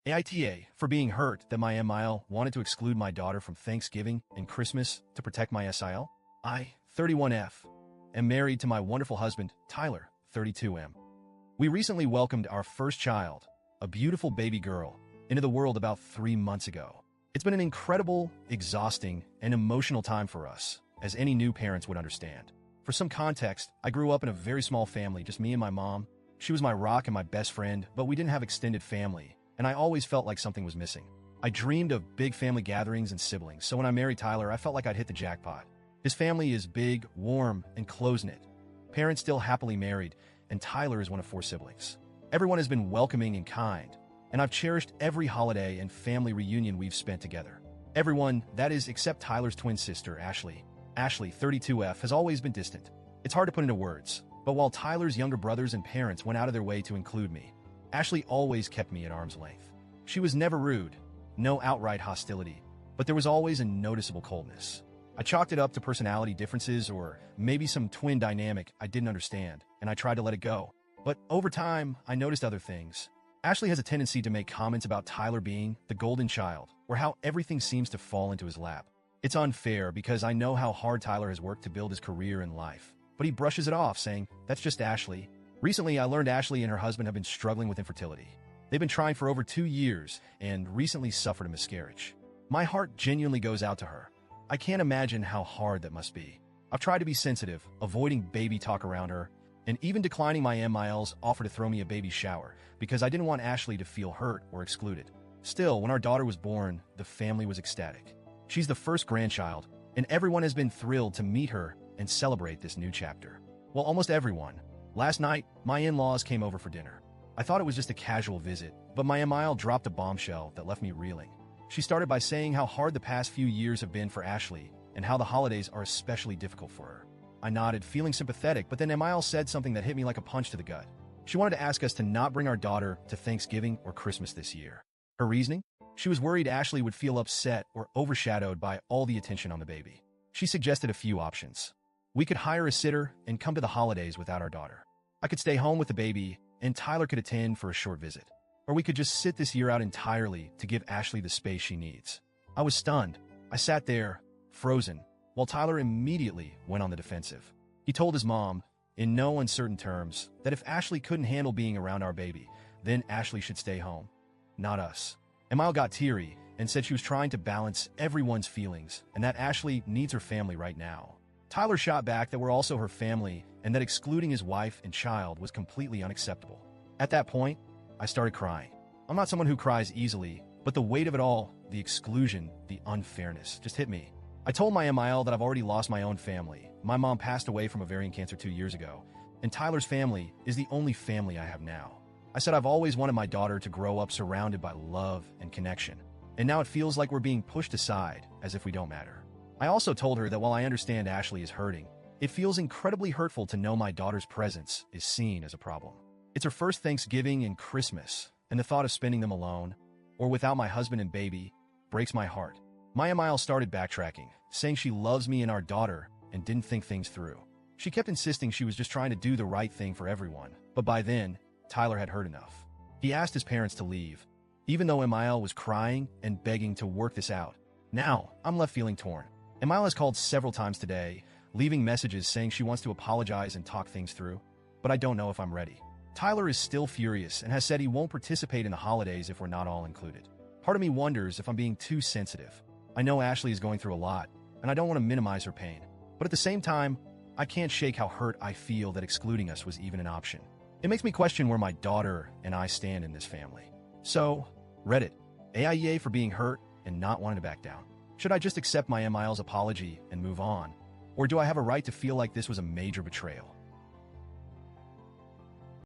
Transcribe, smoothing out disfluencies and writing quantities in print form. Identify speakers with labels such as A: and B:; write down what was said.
A: AITA for being hurt that my MIL wanted to exclude my daughter from Thanksgiving and Christmas to protect my SIL. I, 31F, am married to my wonderful husband, Tyler, 32M. We recently welcomed our first child, a beautiful baby girl, into the world about 3 months ago. It's been an incredible, exhausting, and emotional time for us, as any new parents would understand. For some context, I grew up in a very small family, just me and my mom. She was my rock and my best friend, but we didn't have extended family, and I always felt like something was missing. I dreamed of big family gatherings and siblings, so when I married Tyler, I felt like I'd hit the jackpot. His family is big, warm, and close-knit. Parents still happily married, and Tyler is one of 4 siblings. Everyone has been welcoming and kind, and I've cherished every holiday and family reunion we've spent together. Everyone, that is, except Tyler's twin sister, Ashley. Ashley, 32F, has always been distant. It's hard to put into words, but while Tyler's younger brothers and parents went out of their way to include me, Ashley always kept me at arm's length. She was never rude, no outright hostility, but there was always a noticeable coldness. I chalked it up to personality differences or maybe some twin dynamic I didn't understand, and I tried to let it go. But over time, I noticed other things. Ashley has a tendency to make comments about Tyler being the golden child, or how everything seems to fall into his lap. It's unfair because I know how hard Tyler has worked to build his career and life, but he brushes it off, saying, "That's just Ashley." Recently, I learned Ashley and her husband have been struggling with infertility. They've been trying for over 2 years and recently suffered a miscarriage. My heart genuinely goes out to her. I can't imagine how hard that must be. I've tried to be sensitive, avoiding baby talk around her, and even declining my MIL's offer to throw me a baby shower because I didn't want Ashley to feel hurt or excluded. Still, when our daughter was born, the family was ecstatic. She's the first grandchild, and everyone has been thrilled to meet her and celebrate this new chapter. Well, almost everyone. Last night, my in-laws came over for dinner. I thought it was just a casual visit, but my MIL dropped a bombshell that left me reeling. She started by saying how hard the past few years have been for Ashley and how the holidays are especially difficult for her. I nodded, feeling sympathetic, but then MIL said something that hit me like a punch to the gut. She wanted to ask us to not bring our daughter to Thanksgiving or Christmas this year. Her reasoning? She was worried Ashley would feel upset or overshadowed by all the attention on the baby. She suggested a few options. We could hire a sitter and come to the holidays without our daughter. I could stay home with the baby, and Tyler could attend for a short visit. Or we could just sit this year out entirely to give Ashley the space she needs. I was stunned. I sat there, frozen, while Tyler immediately went on the defensive. He told his mom, in no uncertain terms, that if Ashley couldn't handle being around our baby, then Ashley should stay home, not us. Emile got teary and said she was trying to balance everyone's feelings and that Ashley needs her family right now. Tyler shot back that we're also her family and that excluding his wife and child was completely unacceptable. At that point, I started crying. I'm not someone who cries easily, but the weight of it all, the exclusion, the unfairness, just hit me. I told my MIL that I've already lost my own family. My mom passed away from ovarian cancer 2 years ago, and Tyler's family is the only family I have now. I said I've always wanted my daughter to grow up surrounded by love and connection, and now it feels like we're being pushed aside as if we don't matter. I also told her that while I understand Ashley is hurting, it feels incredibly hurtful to know my daughter's presence is seen as a problem. It's her first Thanksgiving and Christmas, and the thought of spending them alone, or without my husband and baby, breaks my heart. My MIL started backtracking, saying she loves me and our daughter and didn't think things through. She kept insisting she was just trying to do the right thing for everyone, but by then, Tyler had heard enough. He asked his parents to leave, even though MIL was crying and begging to work this out. Now, I'm left feeling torn. MIL has called several times today, leaving messages saying she wants to apologize and talk things through, but I don't know if I'm ready. Tyler is still furious and has said he won't participate in the holidays if we're not all included. Part of me wonders if I'm being too sensitive. I know Ashley is going through a lot, and I don't want to minimize her pain. But at the same time, I can't shake how hurt I feel that excluding us was even an option. It makes me question where my daughter and I stand in this family. So, Reddit, AIEA for being hurt and not wanting to back down. Should I just accept my MIL's apology and move on? Or do I have a right to feel like this was a major betrayal?